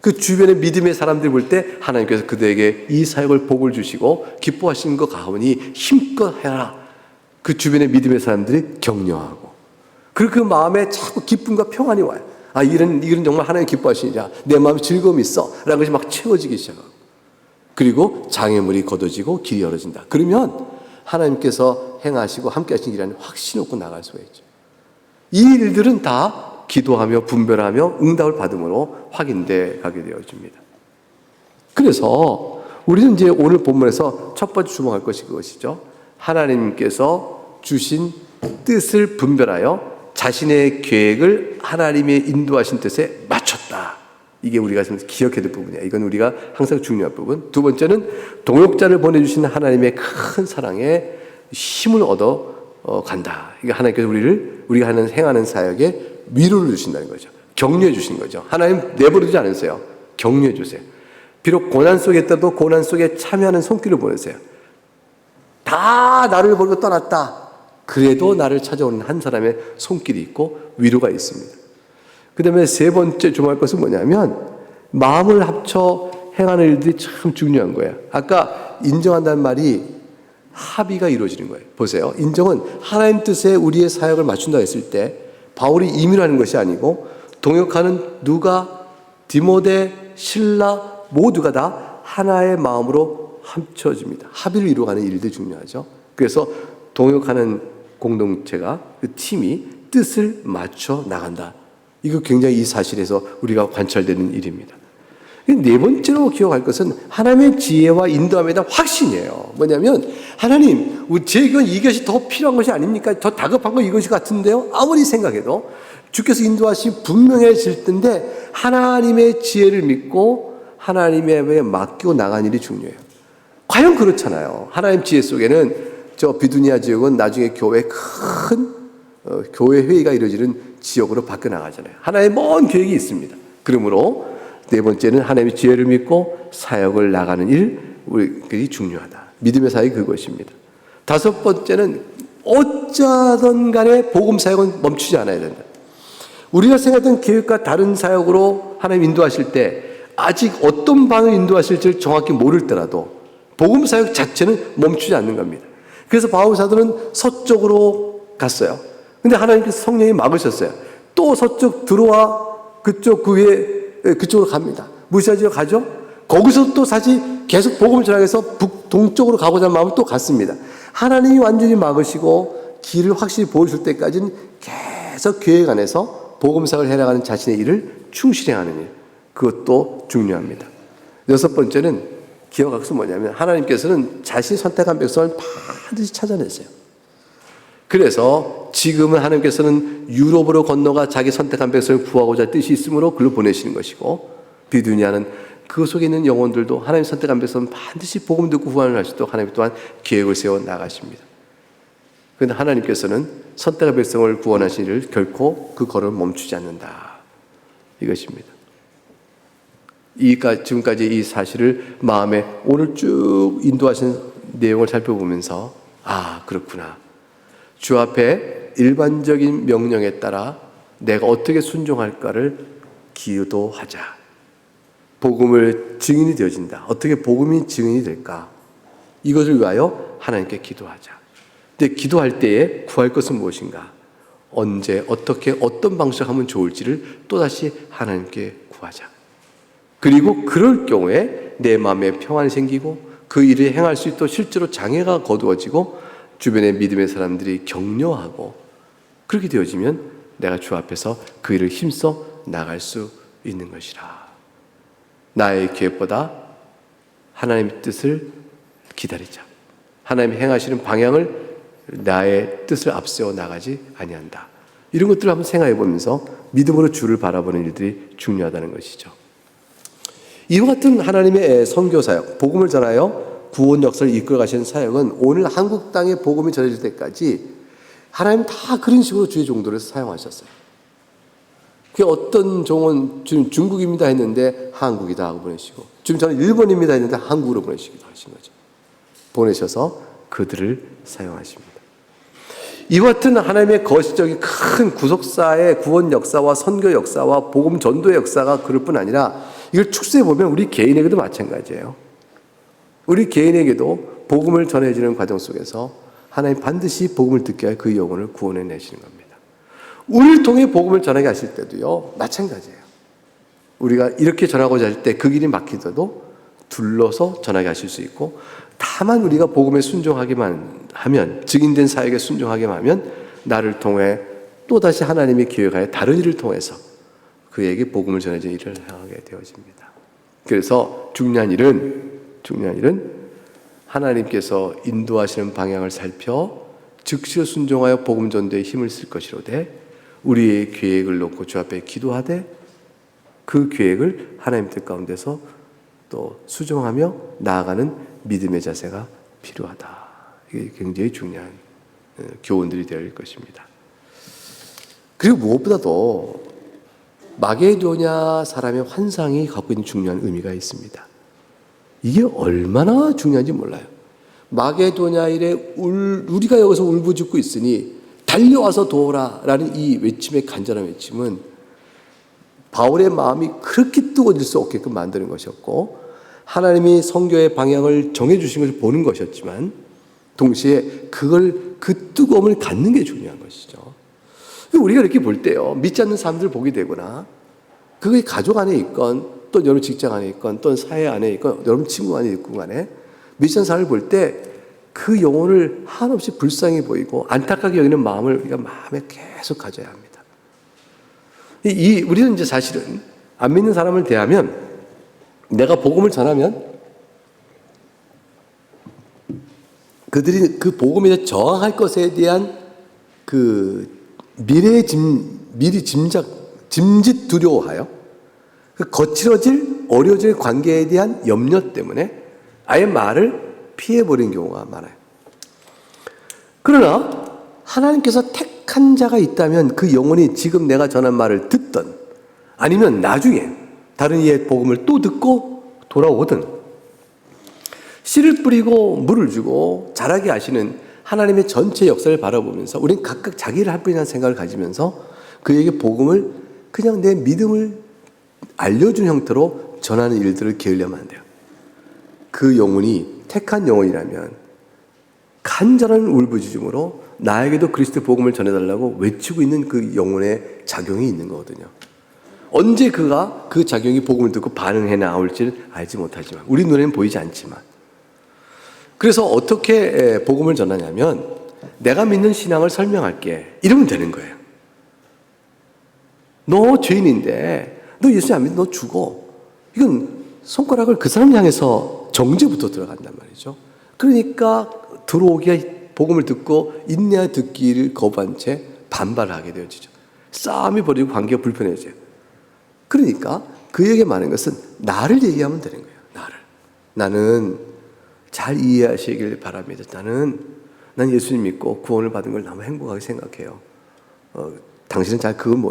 Speaker 1: 그 주변의 믿음의 사람들이 볼 때 하나님께서 그들에게 이 사역을 복을 주시고 기뻐하시는 것 가오니 힘껏 해라. 그 주변의 믿음의 사람들이 격려하고 그리고 그 마음에 자꾸 기쁨과 평안이 와요. 이런 정말 하나님 기뻐하시니라. 내 마음에 즐거움이 있어. 라는 것이 막 채워지기 시작하고. 그리고 장애물이 걷어지고 길이 열어진다. 그러면 하나님께서 행하시고 함께 하신 일이라는 확신을 얻고 나갈 수가 있죠. 이 일들은 다 기도하며 분별하며 응답을 받음으로 확인돼 가게 되어집니다. 그래서 우리는 이제 오늘 본문에서 첫 번째 주목할 것이 그것이죠. 하나님께서 주신 뜻을 분별하여 자신의 계획을 하나님의 인도하신 뜻에 맞췄다. 이게 우리가 기억해야 될 부분이야. 이건 우리가 항상 중요한 부분. 두 번째는 동역자를 보내주신 하나님의 큰 사랑에 힘을 얻어 간다. 이게 하나님께서 우리가 행하는 사역에 위로를 주신다는 거죠. 격려해 주시는 거죠. 하나님 내버리지 않으세요. 격려해 주세요. 비록 고난 속에 있다도 고난 속에 참여하는 손길을 보내세요. 다 나를 버리고 떠났다. 그래도 나를 찾아오는 한 사람의 손길이 있고 위로가 있습니다. 그 다음에 세 번째 주목할 것은 뭐냐면 마음을 합쳐 행하는 일들이 참 중요한 거예요. 아까 인정한다는 말이 합의가 이루어지는 거예요. 보세요. 인정은 하나님 뜻에 우리의 사역을 맞춘다 했을 때 바울이 임의로 하는 것이 아니고 동역하는 누가, 디모데, 실라 모두가 다 하나의 마음으로 합쳐집니다. 합의를 이루어가는 일들이 중요하죠. 그래서 동역하는 공동체가 그 팀이 뜻을 맞춰 나간다. 이거 굉장히 이 사실에서 우리가 관찰되는 일입니다. 네 번째로 기억할 것은 하나님의 지혜와 인도함에 대한 확신이에요. 뭐냐면 하나님, 제게 이것이 더 필요한 것이 아닙니까? 더 다급한 거 이것이 같은데요. 아무리 생각해도 주께서 인도하시면 분명해질 텐데 하나님의 지혜를 믿고 하나님의 맡기고 나간 일이 중요해요. 과연 그렇잖아요. 하나님 지혜 속에는 저 비두니아 지역은 나중에 교회 교회 회의가 이루어지는 지역으로 바뀌어 나가잖아요. 하나의 먼 계획이 있습니다. 그러므로 네 번째는 하나님의 지혜를 믿고 사역을 나가는 일, 우리들이 중요하다. 믿음의 사역이 그것입니다. 다섯 번째는 어쩌든 간에 복음 사역은 멈추지 않아야 된다. 우리가 생각했던 계획과 다른 사역으로 하나님 인도하실 때 아직 어떤 방을 인도하실지를 정확히 모를 때라도 복음 사역 자체는 멈추지 않는 겁니다. 그래서 바울 사도는 서쪽으로 갔어요. 근데 하나님께서 성령이 막으셨어요. 또 서쪽 들어와 그쪽 그 위에 그쪽으로 갑니다. 무시하지로 가죠. 거기서 또 사실 계속 복음을 전하면서 동쪽으로 가고자 하는 마음을 또 갔습니다. 하나님이 완전히 막으시고 길을 확실히 보여줄 때까지는 계속 계획 안에서 복음 사역을 해나가는 자신의 일을 충실히 하는 일. 그것도 중요합니다. 여섯 번째는 기억할 것은 뭐냐면 하나님께서는 자신이 선택한 백성을 반드시 찾아내세요. 그래서 지금은 하나님께서는 유럽으로 건너가 자기 선택한 백성을 구하고자 뜻이 있으므로 그를 보내시는 것이고 비두니아는 그 속에 있는 영혼들도 하나님 선택한 백성은 반드시 복음 듣고 구원을 할 수 있도록 하나님 또한 계획을 세워 나가십니다. 그런데 하나님께서는 선택한 백성을 구원하신 일을 결코 그 걸음을 멈추지 않는다. 이것입니다. 지금까지 이 사실을 마음에 오늘 쭉 인도하신 내용을 살펴보면서 그렇구나. 주 앞에 일반적인 명령에 따라 내가 어떻게 순종할까를 기도하자. 복음을 증인이 되어진다. 어떻게 복음이 증인이 될까? 이것을 위하여 하나님께 기도하자. 근데 기도할 때에 구할 것은 무엇인가? 언제, 어떻게, 어떤 방식으로 하면 좋을지를 또다시 하나님께 구하자. 그리고 그럴 경우에 내 마음에 평안이 생기고 그 일을 행할 수 있도록 실제로 장애가 거두어지고 주변의 믿음의 사람들이 격려하고 그렇게 되어지면 내가 주 앞에서 그 일을 힘써 나갈 수 있는 것이라. 나의 계획보다 하나님의 뜻을 기다리자. 하나님이 행하시는 방향을 나의 뜻을 앞세워 나가지 아니한다. 이런 것들을 한번 생각해 보면서 믿음으로 주를 바라보는 일들이 중요하다는 것이죠. 이와 같은 하나님의 선교 사역, 복음을 전하여 구원 역사를 이끌어 가시는 사역은 오늘 한국 땅에 복음이 전해질 때까지 하나님 다 그런 식으로 주의 종도를 사용하셨어요. 그 어떤 종은 지금 중국입니다 했는데 한국이다 하고 보내시고, 지금 저는 일본입니다 했는데 한국으로 보내시기도 하신 거죠. 보내셔서 그들을 사용하십니다. 이와 같은 하나님의 거시적인 큰 구속사의 구원 역사와 선교 역사와 복음 전도의 역사가 그럴 뿐 아니라 이걸 축소해 보면 우리 개인에게도 마찬가지예요. 우리 개인에게도 복음을 전해지는 과정 속에서 하나님 반드시 복음을 듣게 할 그 영혼을 구원해 내시는 겁니다. 우리를 통해 복음을 전하게 하실 때도요, 마찬가지예요. 우리가 이렇게 전하고자 할 때 그 길이 막히더라도 둘러서 전하게 하실 수 있고, 다만 우리가 복음에 순종하기만 하면, 증인된 사역에 순종하기만 하면 나를 통해 또다시 하나님이 기획하여 다른 일을 통해서 그에게 복음을 전해주는 일을 행하게 되어집니다. 그래서 중요한 일은 하나님께서 인도하시는 방향을 살펴 즉시 순종하여 복음 전도에 힘을 쓸 것이로되 우리의 계획을 놓고 주 앞에 기도하되 그 계획을 하나님 뜻 가운데서 또 수정하며 나아가는 믿음의 자세가 필요하다. 이게 굉장히 중요한 교훈들이 될 것입니다. 그리고 무엇보다도 마게도냐 사람의 환상이 갖고 있는 중요한 의미가 있습니다. 이게 얼마나 중요한지 몰라요. 마게도냐 일에 우리가 여기서 울부짖고 있으니 달려와서 도우라라는 이 외침의 간절한 외침은 바울의 마음이 그렇게 뜨거워질 수 없게끔 만드는 것이었고, 하나님이 선교의 방향을 정해주신 것을 보는 것이었지만 동시에 그 뜨거움을 갖는 게 중요한 것이죠. 우리가 이렇게 볼 때요, 믿지 않는 사람들을 보게 되거나 그게 가족 안에 있건 또 여러분 직장 안에 있건 또 사회 안에 있건 여러분 친구 안에 있건 간에 믿지 않는 사람을 볼 때 그 영혼을 한없이 불쌍히 보이고 안타깝게 여기는 마음을 우리가 마음에 계속 가져야 합니다. 우리는 이제 사실은 안 믿는 사람을 대하면, 내가 복음을 전하면 그들이 그 복음에 저항할 것에 대한 그 미리 짐짓 두려워하여 그 거칠어질 어려워질 관계에 대한 염려 때문에 아예 말을 피해버리는 경우가 많아요. 그러나 하나님께서 택한 자가 있다면 그 영혼이 지금 내가 전한 말을 듣던 아니면 나중에 다른 이의 복음을 또 듣고 돌아오든 씨를 뿌리고 물을 주고 자라게 하시는 하나님의 전체 역사를 바라보면서 우리는 각각 자기를 할 뿐이라는 생각을 가지면서 그에게 복음을 그냥 내 믿음을 알려준 형태로 전하는 일들을 게을리하면 안 돼요. 그 영혼이 택한 영혼이라면 간절한 울부짖음으로 나에게도 그리스도의 복음을 전해달라고 외치고 있는 그 영혼의 작용이 있는 거거든요. 언제 그가 그 작용이 복음을 듣고 반응해 나올지를 알지 못하지만, 우리 눈에는 보이지 않지만, 그래서 어떻게 복음을 전하냐면 내가 믿는 신앙을 설명할게 이러면 되는 거예요. 너 죄인인데 너 예수 안 믿어, 너 죽어. 이건 손가락을 그 사람 향해서 정죄부터 들어간단 말이죠. 그러니까 들어오기가 복음을 듣고 인내하여 듣기를 거부한 채 반발하게 되어지죠. 싸움이 벌이고 관계가 불편해져요. 그러니까 그에게 말하는 것은 나를 얘기하면 되는 거예요. 나는 잘 이해하시길 바랍니다. 난 예수님 믿고 구원을 받은 걸 너무 행복하게 생각해요. 당신은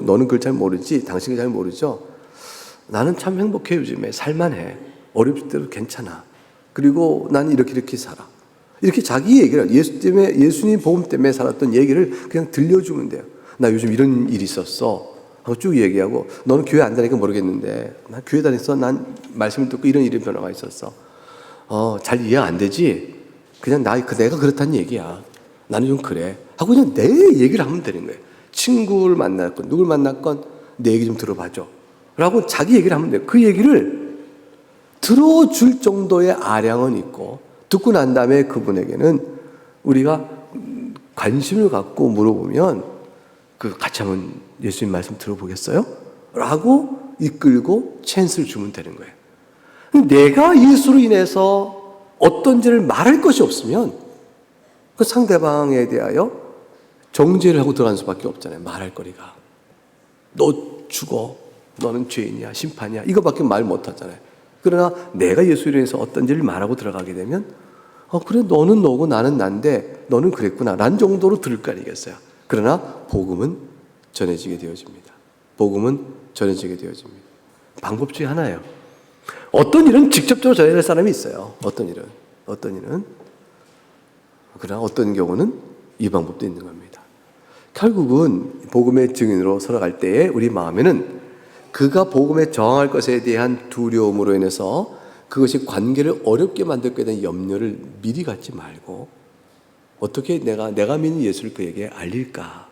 Speaker 1: 너는 그걸 잘 모르지, 당신은 잘 모르죠. 나는 참 행복해. 요즘에 살만해. 어렵을 때도 괜찮아. 그리고 난 이렇게 살아. 이렇게 자기 얘기를 예수님 복음 때문에 살았던 얘기를 그냥 들려주면 돼요. 나 요즘 이런 일이 있었어 하고 쭉 얘기하고, 너는 교회 안 다니니까 모르겠는데 난 교회 다녔어. 난 말씀을 듣고 이런 변화가 있었어. 잘 이해 안 되지? 그냥 내가 그렇다는 얘기야. 나는 좀 그래 하고 그냥 내 얘기를 하면 되는 거예요. 친구를 만났건 누굴 만났건 내 얘기 좀 들어봐줘 라고 자기 얘기를 하면 돼요. 그 얘기를 들어줄 정도의 아량은 있고, 듣고 난 다음에 그분에게는 우리가 관심을 갖고 물어보면 같이 한번 예수님 말씀 들어보겠어요? 라고 이끌고 찬스를 주면 되는 거예요. 내가 예수로 인해서 어떤지를 말할 것이 없으면 그 상대방에 대하여 정죄를 하고 들어갈 수밖에 없잖아요. 말할 거리가. 너 죽어. 너는 죄인이야. 심판이야. 이거밖에 말 못하잖아요. 그러나 내가 예수로 인해서 어떤지를 말하고 들어가게 되면 그래, 너는 너고 나는 난데 너는 그랬구나 라는 정도로 들을 거 아니겠어요. 그러나 복음은 전해지게 되어집니다. 복음은 전해지게 되어집니다. 방법 중에 하나예요. 어떤 일은 직접적으로 전해야 될 사람이 있어요. 어떤 일은. 그러나 어떤 경우는 이 방법도 있는 겁니다. 결국은 복음의 증인으로 살아갈 때에 우리 마음에는 그가 복음에 저항할 것에 대한 두려움으로 인해서 그것이 관계를 어렵게 만들게 된 염려를 미리 갖지 말고, 어떻게 내가 믿는 예수를 그에게 알릴까?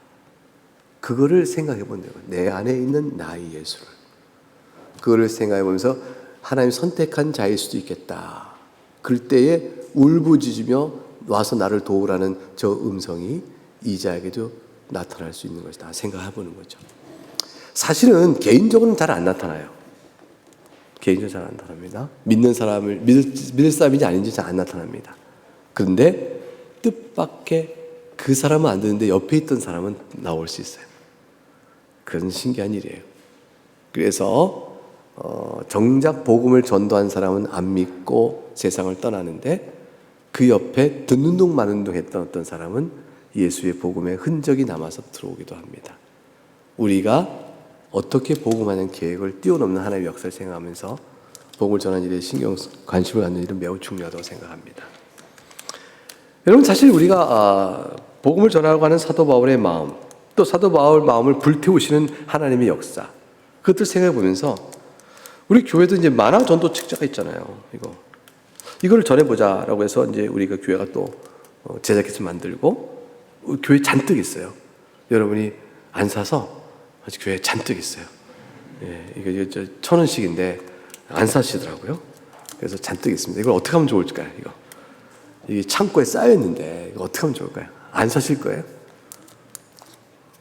Speaker 1: 그거를 생각해 본다는 거예요. 내 안에 있는 나의 예수를. 그거를 생각해 보면서 하나님 선택한 자일 수도 있겠다. 그럴 때에 울부짖으며 와서 나를 도우라는 저 음성이 이 자에게도 나타날 수 있는 것이다 생각해 보는 거죠. 사실은 개인적으로는 잘 안 나타나요. 개인적으로 잘 안 나타납니다. 믿는 사람을 믿을 사람인지 아닌지 잘 안 나타납니다. 그런데 뜻밖의 그 사람은 안 되는데 옆에 있던 사람은 나올 수 있어요. 그런 신기한 일이에요. 그래서 정작 복음을 전도한 사람은 안 믿고 세상을 떠나는데, 그 옆에 듣는 둥 마는 둥 했던 어떤 사람은 예수의 복음의 흔적이 남아서 들어오기도 합니다. 우리가 어떻게 복음하는 계획을 뛰어넘는 하나님의 역사를 생각하면서 복음을 전하는 일에 관심을 갖는 일은 매우 중요하다고 생각합니다. 여러분, 사실 우리가 복음을 전하려고 하는 사도 바울의 마음, 또 사도 바울 마음을 불태우시는 하나님의 역사, 그것들 생각해 보면서 우리 교회도 이제 만화 전도 책자가 있잖아요. 이걸 전해보자라고 해서 이제 우리가 교회가 또 제작해서 만들고, 교회 잔뜩 있어요. 여러분이 안 사서 아직 교회에 잔뜩 있어요. 예, 이거 1,000원씩인데 안 사시더라고요. 그래서 잔뜩 있습니다. 이걸 어떻게 하면 좋을까요? 이게 창고에 쌓여 있는데 이거 어떻게 하면 좋을까요? 안 사실 거예요?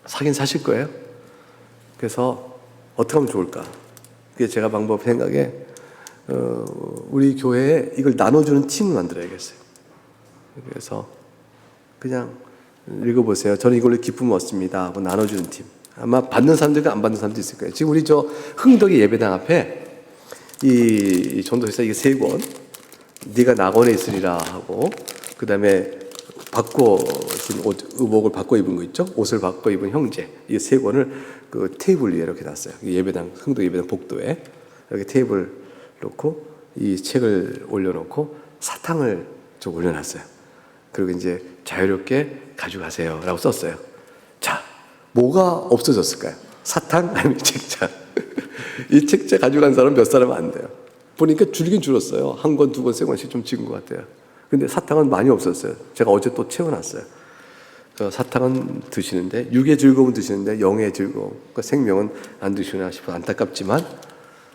Speaker 1: 사긴 사실 거예요? 그래서 어떻게 하면 좋을까? 그게 제가 방법 생각에 우리 교회에 이걸 나눠주는 팀을 만들어야겠어요. 그래서 그냥 읽어보세요. 저는 이걸로 기쁨을 얻습니다 하고 나눠주는 팀. 아마 받는 사람들과 안 받는 사람도 있을 거예요. 지금 우리 흥덕이 예배당 앞에 이 전도서 이게 3권, 네가 낙원에 있으리라 하고, 그 다음에 바꿔신 의복을 바꿔 입은 거 있죠? 옷을 바꿔 입은 형제, 이 3권을 그 테이블 위에 이렇게 놨어요. 예배당, 흥덕 예배당 복도에 이렇게 테이블 놓고 이 책을 올려놓고 사탕을 좀 올려놨어요. 그리고 이제 자유롭게 가져가세요 라고 썼어요. 자, 뭐가 없어졌을까요? 사탕 아니면 책자? 이 책자 가져간 사람 몇 사람은 안 돼요. 보니까 줄긴 줄었어요. 1권, 2권, 3권씩 좀 찍은 것 같아요. 근데 사탕은 많이 없었어요. 제가 어제 또 채워놨어요. 사탕은 드시는데, 육의 즐거움은 드시는데 영의 즐거움, 그러니까 생명은 안 드시나 싶어 안타깝지만,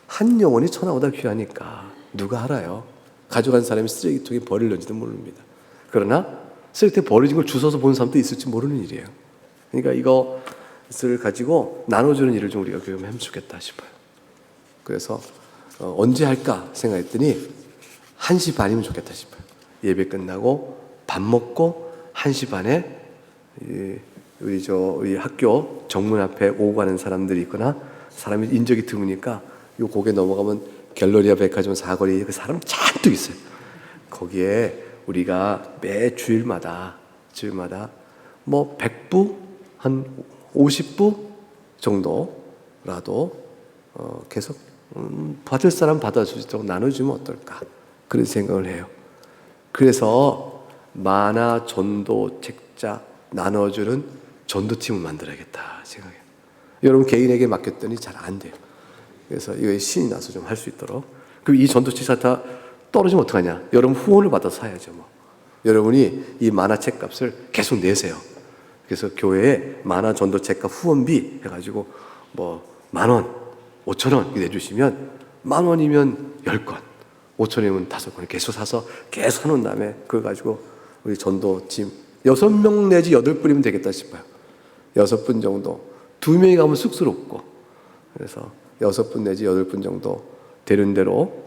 Speaker 1: 한 영혼이 천하보다 귀하니까 누가 알아요? 가져간 사람이 쓰레기통에 버리려지도 모릅니다. 그러나 쓰레기통에 버려진 걸 주워서 본 사람도 있을지 모르는 일이에요. 그러니까 이것을 가지고 나눠주는 일을 좀 우리가 교회에 하면 좋겠다 싶어요. 그래서 언제 할까 생각했더니 1시 반이면 좋겠다 싶어요. 예배 끝나고 밥 먹고 1시 반에 우리 학교 정문 앞에 오고 가는 사람들이 있거나 사람이 인적이 드무니까 요 고개 넘어가면 갤러리아 백화점 사거리 그 사람 잔뜩 있어요. 거기에 우리가 매 주일마다 뭐 100부 한 50부 정도라도 계속 받을 사람 받아줄 수 있도록 나눠주면 어떨까, 그런 생각을 해요. 그래서 만화 전도 책자 나눠주는 전도팀을 만들어야겠다 생각해요. 여러분 개인에게 맡겼더니 잘 안 돼요. 그래서 이거 신이 나서 좀 할 수 있도록. 그럼 이 전도 책자 다 떨어지면 어떡하냐? 여러분 후원을 받아서 사야죠. 뭐. 여러분이 이 만화책 값을 계속 내세요. 그래서 교회에 만화 전도 책값 후원비 해가지고 뭐 10,000원, 5,000원 내주시면 10,000원이면 10권, 5,000원이면 5권 계속 사서 계속 사놓은 다음에 그걸 가지고 우리 전도팀 6명 내지 8분이면 되겠다 싶어요. 6분 정도. 2명이 가면 쑥스럽고. 그래서 6분 내지 8분 정도 되는 대로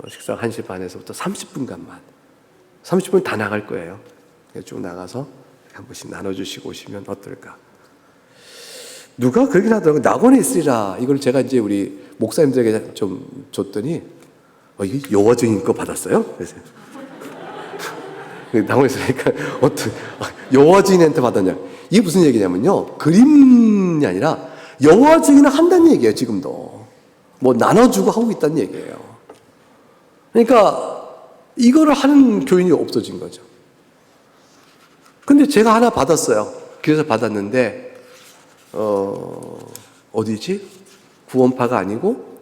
Speaker 1: 식사 1시 반에서부터 30분간만 30분 다 나갈 거예요. 쭉 나가서 한 번씩 나눠주시고 오시면 어떨까? 누가 그러긴 하더라고요. 낙원에 있으리라. 이걸 제가 이제 우리 목사님들에게 좀 줬더니 이게 여호와 증인 거 받았어요? 그래서 낙원에 있으니까 어떤 여호와 증인한테 받았냐? 이게 무슨 얘기냐면요. 그림이 아니라 여호와 증인을 한다는 얘기예요. 지금도 뭐 나눠주고 하고 있다는 얘기예요. 그러니까 이거를 하는 교인이 없어진 거죠. 근데 제가 하나 받았어요. 그래서 받았는데 어디지? 구원파가 아니고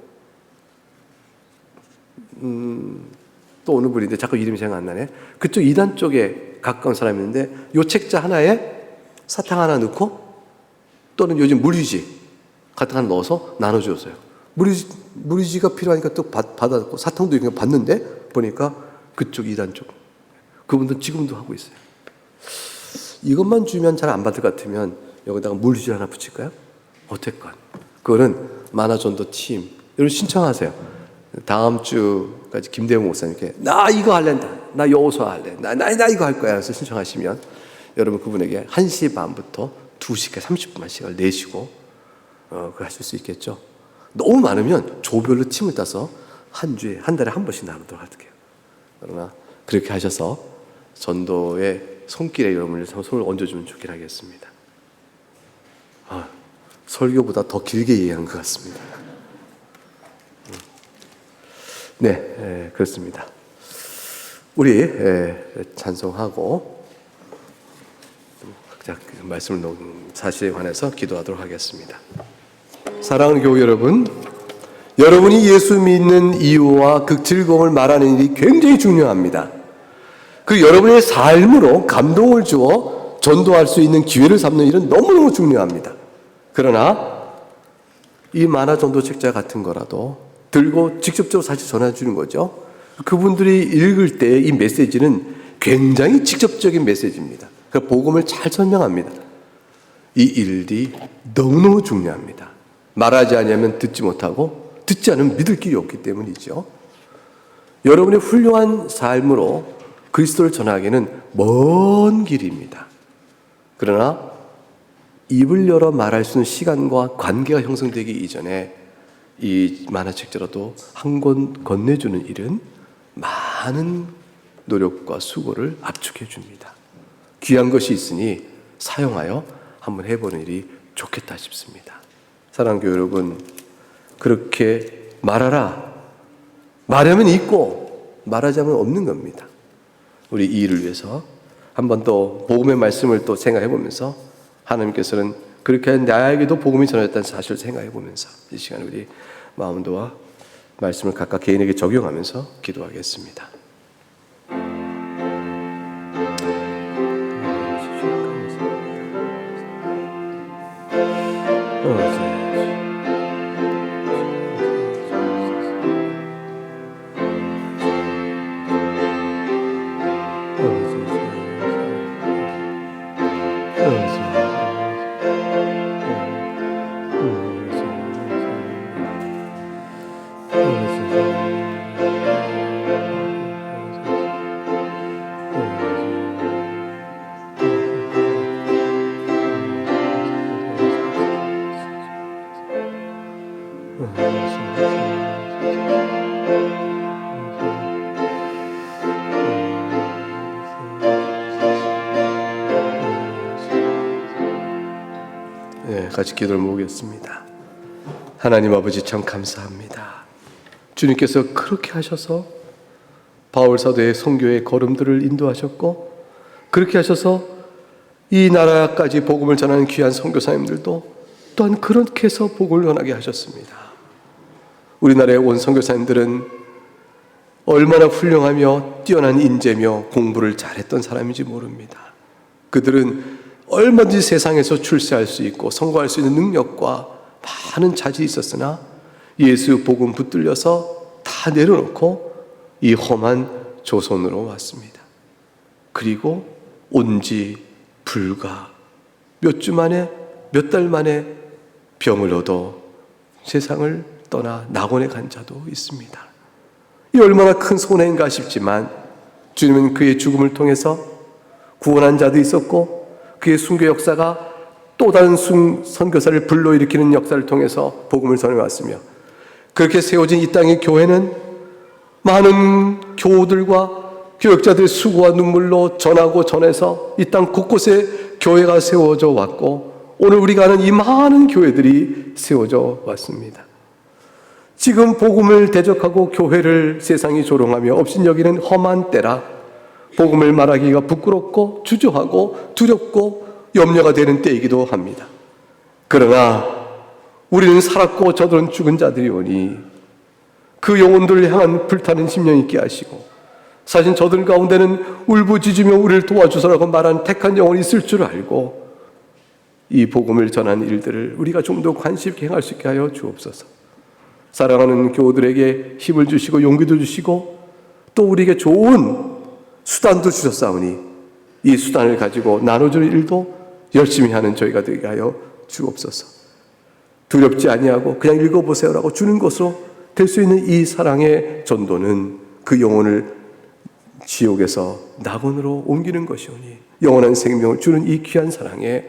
Speaker 1: 또 어느 분인데 자꾸 이름이 생각 안 나네. 그쪽 이단 쪽에 가까운 사람인데 요 책자 하나에 사탕 하나 넣고 또는 요즘 무리지 같은 거 하나 넣어서 나눠줬어요. 무리지가 필요하니까 또 받았고 사탕도 이렇게 받는데 보니까 그쪽 이단 쪽 그분들 지금도 하고 있어요. 이것만 주면 잘 안 받을 것 같으면 여기다가 물질 하나 붙일까요? 어쨌건 그거는 만화전도 팀 여러분 신청하세요. 다음 주까지 김대웅 목사님께 나 이거 할래, 나 여호수아 할래, 나 이거 할 거야. 그래서 신청하시면 여러분 그분에게 1시 반부터 2시까지 30분만 시간을 내시고 그거 하실 수 있겠죠. 너무 많으면 조별로 팀을 따서 한 달에 한 번씩 나누도록 할게요. 그러나 그렇게 하셔서 전도의 손길에 여러분을 손을 얹어주면 좋긴 하겠습니다. 설교보다 더 길게 이해한 것 같습니다. 네, 그렇습니다. 우리 찬송하고 각자 말씀을 놓은 사실에 관해서 기도하도록 하겠습니다. 사랑하는 교우 여러분, 여러분이 예수 믿는 이유와 그 즐거움을 말하는 일이 굉장히 중요합니다. 그 여러분의 삶으로 감동을 주어 전도할 수 있는 기회를 삼는 일은 너무너무 중요합니다. 그러나 이 만화 전도 책자 같은 거라도 들고 직접적으로 사실 전해 주는 거죠. 그분들이 읽을 때 이 메시지는 굉장히 직접적인 메시지입니다. 그 복음을 잘 설명합니다. 이 일이 너무너무 중요합니다. 말하지 않으면 듣지 못하고 듣지 않으면 믿을 길이 없기 때문이죠. 여러분의 훌륭한 삶으로 그리스도를 전하기는 먼 길입니다. 그러나 입을 열어 말할 수 있는 시간과 관계가 형성되기 이전에 이 만화책자라도 한 권 건네주는 일은 많은 노력과 수고를 압축해 줍니다. 귀한 것이 있으니 사용하여 한번 해보는 일이 좋겠다 싶습니다. 사랑하는 교회 여러분, 그렇게 말하라. 말하면 있고 말하지 않으면 없는 겁니다. 우리 이 일을 위해서 한 번 더 복음의 말씀을 또 생각해 보면서 하나님께서는 그렇게 나에게도 복음이 전해졌다는 사실을 생각해 보면서 이 시간 우리 마음도와 말씀을 각각 개인에게 적용하면서 기도하겠습니다. 같이 기도를 모으겠습니다. 하나님 아버지 참 감사합니다. 주님께서 그렇게 하셔서 바울 사도의 선교의 걸음들을 인도하셨고 그렇게 하셔서 이 나라까지 복음을 전하는 귀한 선교사님들도 또한 그렇게 해서 복음을 전하게 하셨습니다. 우리나라의 온 선교사님들은 얼마나 훌륭하며 뛰어난 인재며 공부를 잘했던 사람인지 모릅니다. 그들은 얼마든지 세상에서 출세할 수 있고 성공할 수 있는 능력과 많은 자질이 있었으나 예수 복음 붙들려서 다 내려놓고 이 험한 조선으로 왔습니다. 그리고 온 지 불과 몇 주 만에, 몇 달 만에 병을 얻어 세상을 떠나 낙원에 간 자도 있습니다. 이 얼마나 큰 손해인가 싶지만 주님은 그의 죽음을 통해서 구원한 자도 있었고 그의 순교 역사가 또 다른 선교사를 불러일으키는 역사를 통해서 복음을 전해왔으며 그렇게 세워진 이 땅의 교회는 많은 교우들과 교역자들의 수고와 눈물로 전하고 전해서 이 땅 곳곳에 교회가 세워져 왔고 오늘 우리가 아는 이 많은 교회들이 세워져 왔습니다. 지금 복음을 대적하고 교회를 세상이 조롱하며 업신여기는 험한 때라 복음을 말하기가 부끄럽고 주저하고 두렵고 염려가 되는 때이기도 합니다. 그러나 우리는 살았고 저들은 죽은 자들이오니 그 영혼들을 향한 불타는 심령 있게 하시고 사실 저들 가운데는 울부짖으며 우리를 도와주소라고 말한 택한 영혼이 있을 줄 알고 이 복음을 전하는 일들을 우리가 좀 더 관심 있게 행할 수 있게 하여 주옵소서. 사랑하는 교우들에게 힘을 주시고 용기도 주시고 또 우리에게 좋은 수단도 주셨사오니 이 수단을 가지고 나눠주는 일도 열심히 하는 저희가 되게 하여 주옵소서. 두렵지 아니하고 그냥 읽어보세요라고 주는 것으로 될 수 있는 이 사랑의 전도는 그 영혼을 지옥에서 낙원으로 옮기는 것이오니 영원한 생명을 주는 이 귀한 사랑에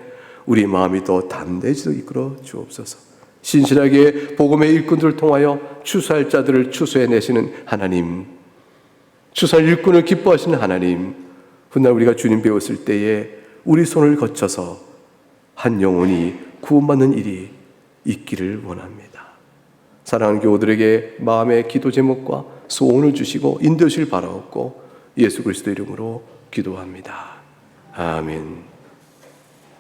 Speaker 1: 우리 마음이 더 담대해지도록 이끌어 주옵소서. 신실하게 복음의 일꾼들을 통하여 추수할 자들을 추수해내시는 하나님, 추수할 일꾼을 기뻐하시는 하나님, 훗날 우리가 주님 배웠을 때에 우리 손을 거쳐서 한 영혼이 구원받는 일이 있기를 원합니다. 사랑하는 교우들에게 마음의 기도 제목과 소원을 주시고 인도하시길 바라옵고 예수 그리스도 이름으로 기도합니다. 아멘.